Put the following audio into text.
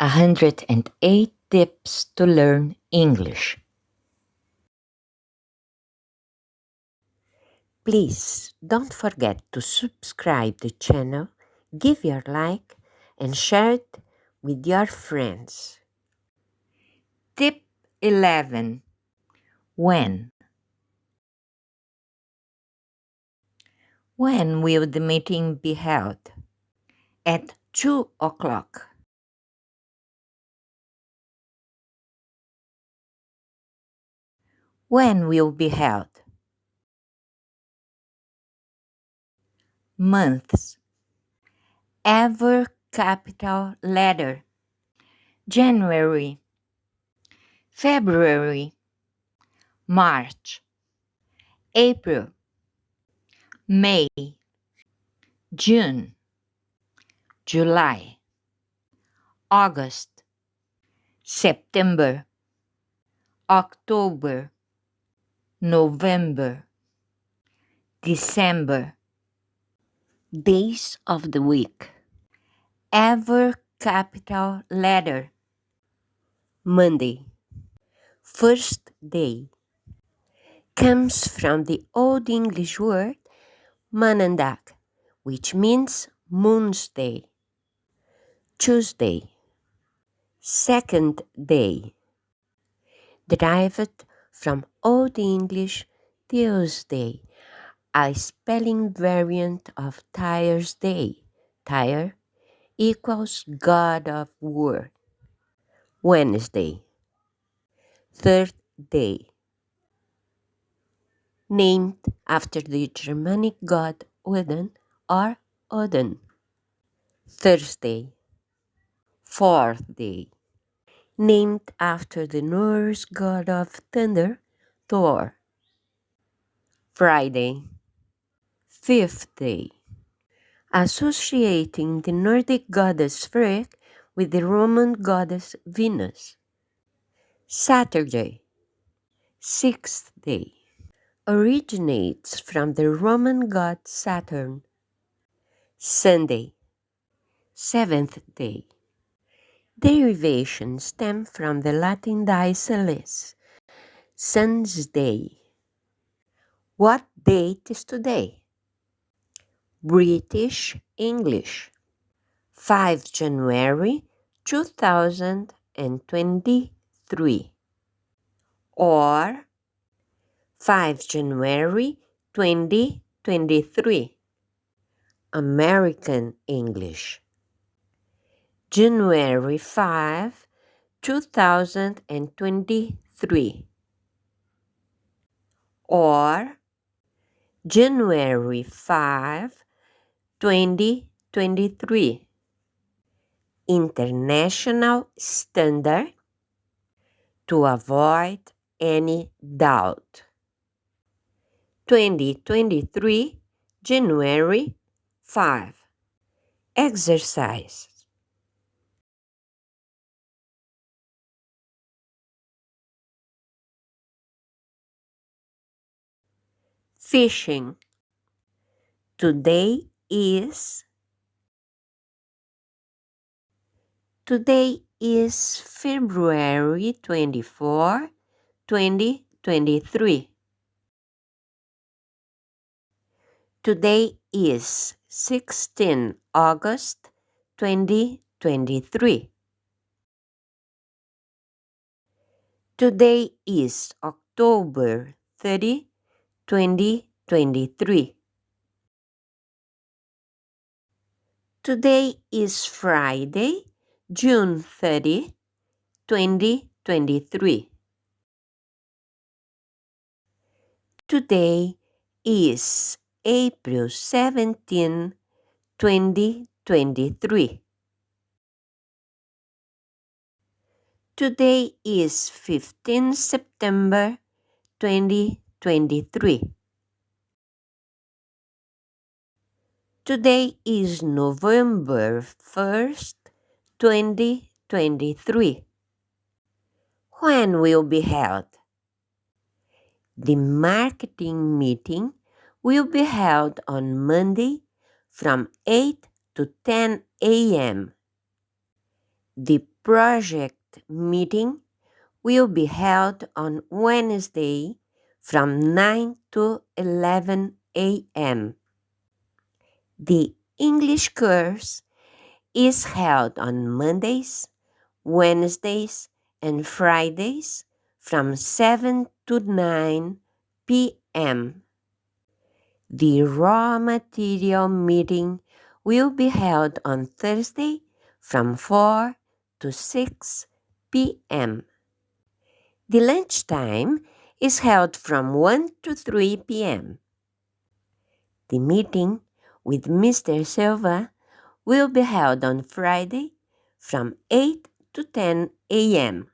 108 Tips to Learn English. Please don't forget to subscribe the channel, give your like, and share it with your friends. Tip 11. When? When will the meeting be held? At 2 o'clock. When will be held? Months. Ever capital letter. January, February, March, April, May, June, July, August, September, October, November, December. Days of the week. Ever capital letter. Monday. First day. Comes from the Old English word manandak, which means moon's day. Tuesday. Second day. Derived from Old English Tuesday, a spelling variant of Tyre's Day. Tyre equals God of War. Wednesday. Third day. Named after the Germanic god Odin or Odin. Thursday. Fourth day. Named after the Norse god of thunder, Thor. Friday. Fifth day. Associating the Nordic goddess Frigg with the Roman goddess Venus. Saturday. Sixth day. Originates from the Roman god Saturn. Sunday. Seventh day. Derivation stem from the Latin die solis, sun's day. What date is today? British English. 5 January 2023 or 5 January 2023. American English. January 5, 2023 or January 5, 2023. International Standard to avoid any doubt. 2023, January 5. Exercise. Fishing. Today is February 24, 2023. Today is 16 August 2023. Today is October 30, 2023. Today is Friday, June 30, 2023. Today is April 17, 2023. Today is 15 September 2023. Today is November 1st, 2023. When will be held? The marketing meeting will be held on Monday from 8 to 10 a.m. The project meeting will be held on Wednesday from 9 to 11 a.m. The English course is held on Mondays, Wednesdays, and Fridays from 7 to 9 p.m. The raw material meeting will be held on Thursday from 4 to 6 p.m. The lunchtime is held from 1 to 3 p.m. The meeting with Mr. Silva will be held on Friday from 8 to 10 a.m.